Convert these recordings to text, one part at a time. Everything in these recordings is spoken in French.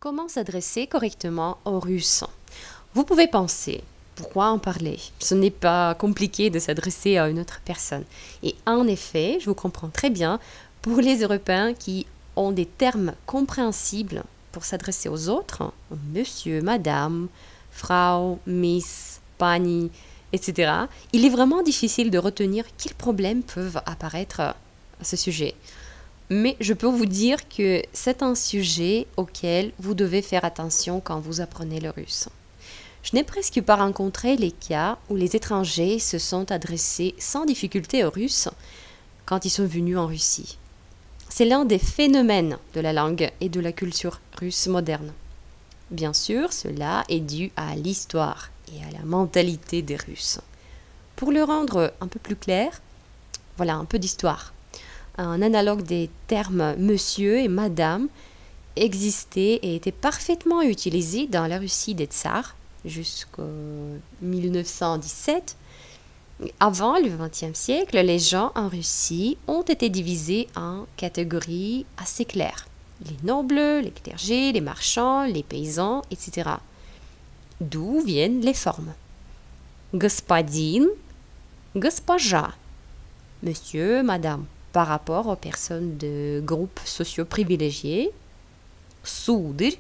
Comment s'adresser correctement aux Russes? Vous pouvez penser, pourquoi en parler? Ce n'est pas compliqué de s'adresser à une autre personne. Et en effet, je vous comprends très bien, pour les Européens qui ont des termes compréhensibles pour s'adresser aux autres, monsieur, madame, frau, miss, pani, etc., il est vraiment difficile de retenir quels problèmes peuvent apparaître à ce sujet. Mais je peux vous dire que c'est un sujet auquel vous devez faire attention quand vous apprenez le russe. Je n'ai presque pas rencontré les cas où les étrangers se sont adressés sans difficulté aux Russes quand ils sont venus en Russie. C'est l'un des phénomènes de la langue et de la culture russe moderne. Bien sûr, cela est dû à l'histoire et à la mentalité des Russes. Pour le rendre un peu plus clair, voilà un peu d'histoire. Un analogue des termes monsieur et madame existait et était parfaitement utilisé dans la Russie des tsars jusqu'en 1917. Avant le XXe siècle, les gens en Russie ont été divisés en catégories assez claires. Les nobles, les clergés, les marchands, les paysans, etc. D'où viennent les formes. Господин, госпожа, monsieur, madame, par rapport aux personnes de groupes sociaux privilégiés, сударь,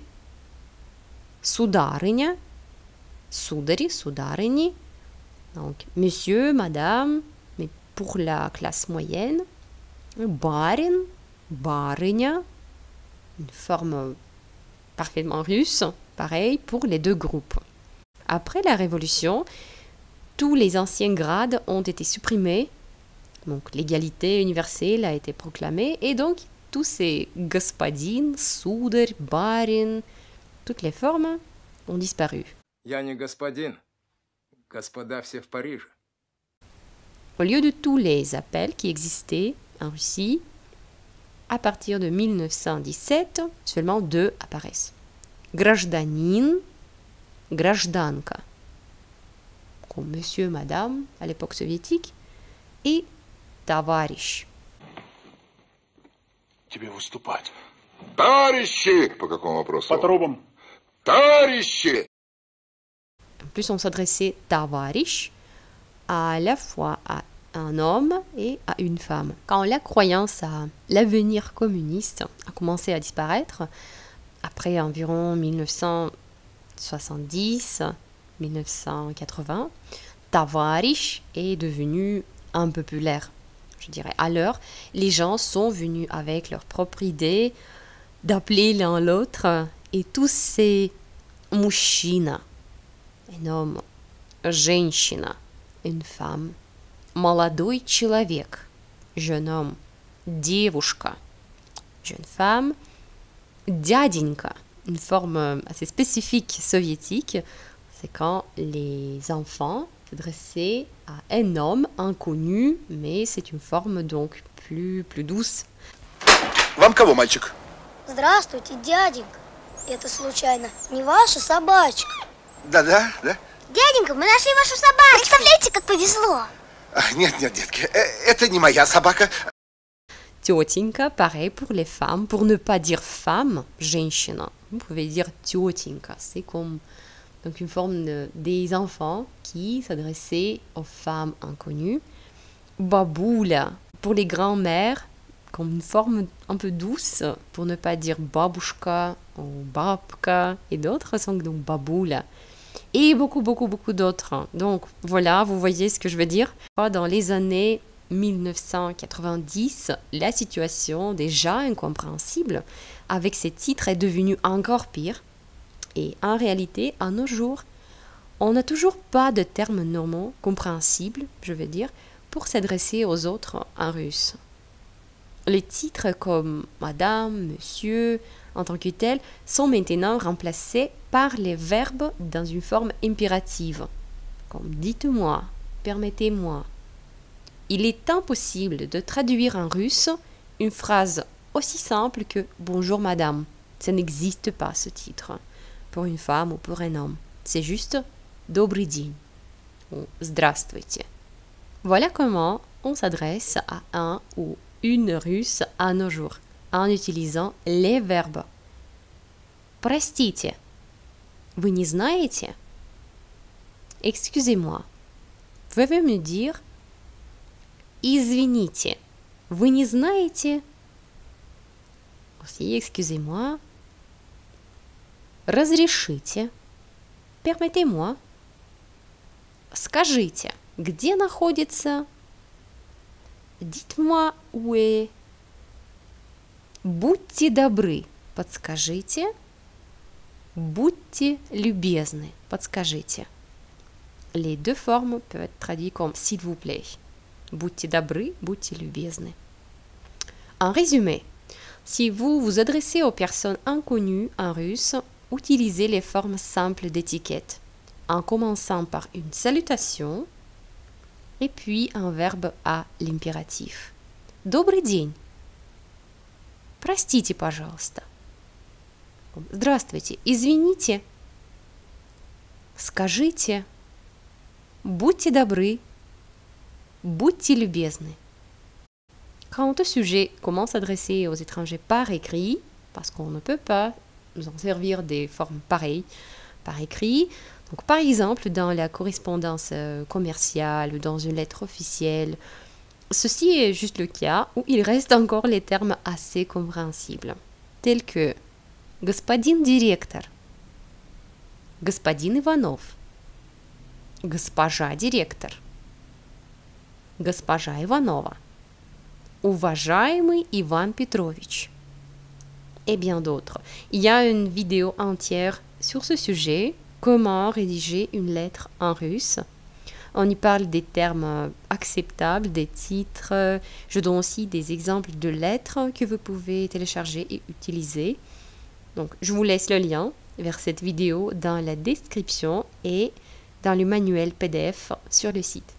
сударыня, судари, сударыни, donc monsieur, madame, mais pour la classe moyenne, барин, барыня, une forme parfaitement russe, pareil pour les deux groupes. Après la Révolution, tous les anciens grades ont été supprimés. Donc l'égalité universelle a été proclamée et donc tous ces господин, сударь, барин, toutes les formes ont disparu. Я не господин. Господа все в Париже. Au lieu de tous les appels qui existaient en Russie, à partir de 1917, seulement deux apparaissent. Гражданин, гражданка, comme monsieur, madame à l'époque soviétique, et товарищ. Тебе выступать. Товарищи! По какому вопросу? По трубам. Товарищи! En plus, on s'adressait tavarish à la fois à un homme et à une femme. Quand la croyance à l'avenir communiste a commencé à disparaître, après environ 1970-1980, tavarish est devenu impopulaire. Je dirais, alors, les gens sont venus avec leur propre idée d'appeler l'un l'autre et tous ces мужчина, un homme, женщина, une femme, молодой человек, jeune homme, девушка, jeune femme, дяденька, une forme assez spécifique soviétique, c'est quand les enfants s'adressaient à un homme inconnu, mais c'est une forme donc plus douce. Вам кого, мальчик? Здравствуйте, дяденька. Это случайно не ваша собачка? Да. Дяденька, мы нашли вашу собаку. Представляете, как повезло. Нет, детки, это не моя собака. Тетенька, pareil pour les femmes, pour ne pas dire femme, женщина. Vous pouvez dire тетенька, c'est comme donc une forme des enfants qui s'adressaient aux femmes inconnues. Бабуля, pour les grands-mères, comme une forme un peu douce, pour ne pas dire бабушка ou бабка, et d'autres sont donc бабуля. Et beaucoup d'autres. Donc voilà, vous voyez ce que je veux dire. Dans les années 1990, la situation déjà incompréhensible avec ces titres est devenue encore pire. Et en réalité, à nos jours, on n'a toujours pas de termes normaux, compréhensibles, je veux dire, pour s'adresser aux autres en russe. Les titres comme madame, monsieur, en tant que tels, sont maintenant remplacés par les verbes dans une forme impérative, comme dites-moi, permettez-moi. Il est impossible de traduire en russe une phrase aussi simple que bonjour madame. Ça n'existe pas ce titre pour une femme ou pour un homme. C'est juste добрый день ou здравствуйте. Voilà comment on s'adresse à un ou une russe à nos jours en utilisant les verbes. Простите. Вы не знаете? Excusez-moi. Pouvez-vous me dire? Извините. Вы не знаете? Aussi, excusez-moi. Разрешите. Permettez-moi. Скажите, где находится? Dites-moi où est. Будьте добры, подскажите. Будьте любезны, подскажите. Les deux formes peuvent être traduites comme s'il vous plaît. Будьте добры, будьте любезны. En résumé, si vous vous adressez aux personnes inconnues en russe, utilisez les formes simples d'étiquette, en commençant par une salutation et puis un verbe à l'impératif. Добрый день. Простите, пожалуйста. Здравствуйте. Извините. Скажите. Будьте добры. Будьте любезны. Quand un sujet commence à s'adresser aux étrangers par écrit, parce qu'on ne peut pas nous en servir des formes pareilles par écrit, donc par exemple dans la correspondance commerciale ou dans une lettre officielle, ceci est juste le cas où il reste encore les termes assez compréhensibles, tels que господин директор, господин Иванов, госпожа директор, госпожа Иванова, уважаемый Иван Петрович, et bien d'autres. Il y a une vidéo entière sur ce sujet, comment rédiger une lettre en russe. On y parle des termes acceptables, des titres. Je donne aussi des exemples de lettres que vous pouvez télécharger et utiliser. Donc, je vous laisse le lien vers cette vidéo dans la description et dans le manuel PDF sur le site.